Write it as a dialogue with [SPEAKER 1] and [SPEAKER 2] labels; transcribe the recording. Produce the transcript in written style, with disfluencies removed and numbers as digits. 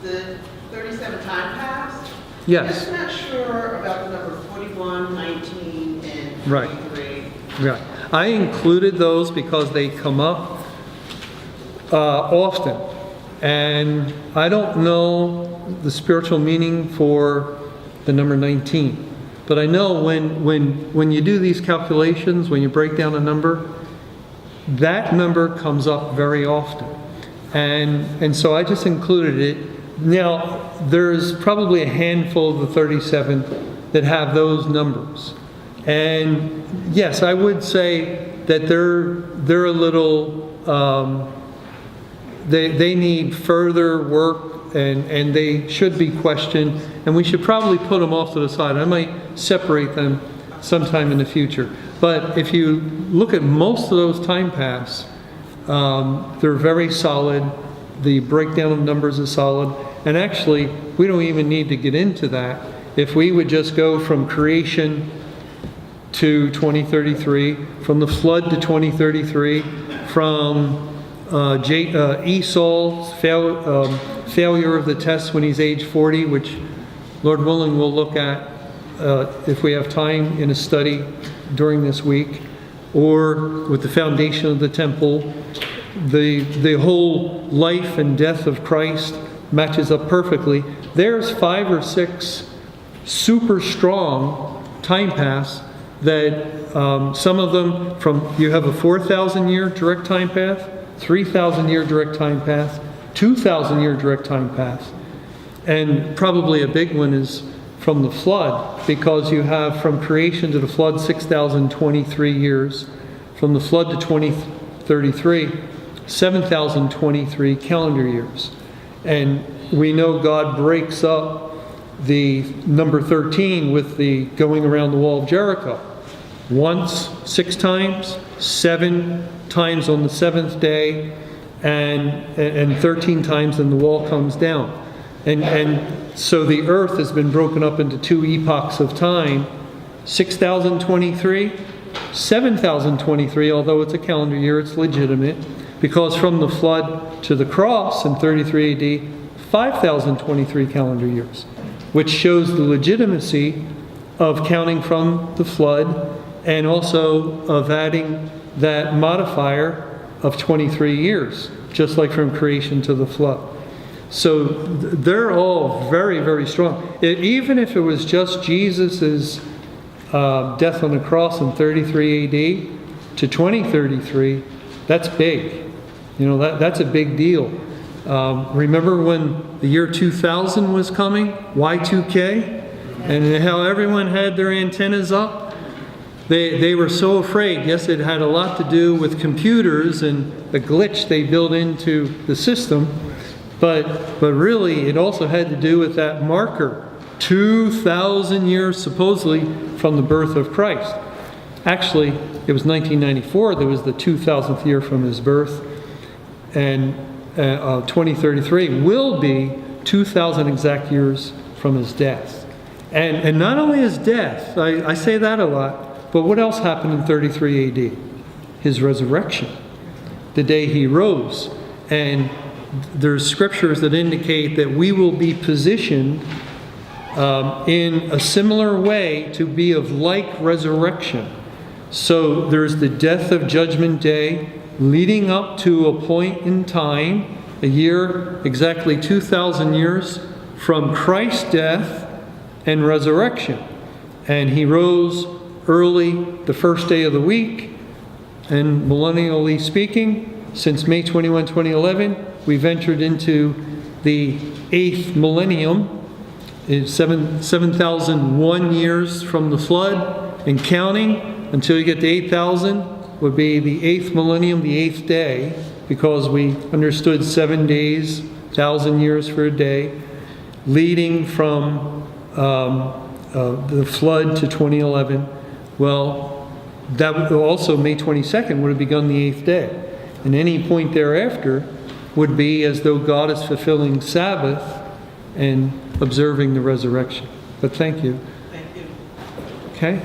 [SPEAKER 1] the 37 time passed.
[SPEAKER 2] Yes.
[SPEAKER 1] I'm not sure about the number 41, 19, and 23.
[SPEAKER 2] Right. I included those because they come up often. And I don't know the spiritual meaning for the number 19. But I know when you do these calculations, when you break down a number, that number comes up very often. And so I just included it. Now, there's probably a handful of the 37 that have those numbers. And yes, I would say that they're a little, they need further work, and they should be questioned, and we should probably put them off to the side. I might separate them sometime in the future. But if you look at most of those time paths, they're very solid. The breakdown of numbers is solid. And actually, we don't even need to get into that. If we would just go from creation to 2033, from the flood to 2033, from Esau's failure of the test when he's age 40, which Lord willing we'll look at if we have time in a study during this week, or with the foundation of the temple, the whole life and death of Christ matches up perfectly. There's 5 or 6 super strong time paths that some of them you have a 4,000 year direct time path, 3,000 year direct time path, 2,000 year direct time path. And probably a big one is from the flood, because you have from creation to the flood 6,023 years, from the flood to 2033, 7,023 calendar years. And we know God breaks up the number 13 with the going around the wall of Jericho. Once, 6 times, 7 times on the 7th day, and 13 times then the wall comes down. And so the earth has been broken up into 2 epochs of time, 6,023, 7,023, although it's a calendar year, it's legitimate, because from the flood to the cross in 33 AD, 5,023 calendar years, which shows the legitimacy of counting from the flood, and also of adding that modifier of 23 years, just like from creation to the flood. So they're all very, very strong. Even if it was just Jesus's death on the cross in 33 AD to 2033, that's big. You know, that's a big deal. Remember when the year 2000 was coming, Y2K, and how everyone had their antennas up? They were so afraid. Yes, it had a lot to do with computers and the glitch they built into the system, but really it also had to do with that marker, 2,000 years supposedly from the birth of Christ. Actually, it was 1994 that was the 2,000th year from his birth, and 2033 will be 2,000 exact years from his death. And not only his death, I say that a lot, but what else happened in 33 AD? His resurrection, the day he rose. And there's scriptures that indicate that we will be positioned in a similar way to be of like resurrection. So there's the death of Judgment Day leading up to a point in time, a year, exactly 2,000 years from Christ's death and resurrection. And he rose early the first day of the week, and millennially speaking, since May 21, 2011, we've entered into the 8th millennium. It's 7,001 years from the flood and counting until you get to 8,000 would be the 8th millennium, the 8th day, because we understood 7 days, 1,000 years for a day, leading from the flood to 2011. Well, that would also, May 22nd would have begun the 8th day. And any point thereafter would be as though God is fulfilling Sabbath and observing the resurrection. But thank you.
[SPEAKER 1] Thank you.
[SPEAKER 2] Okay?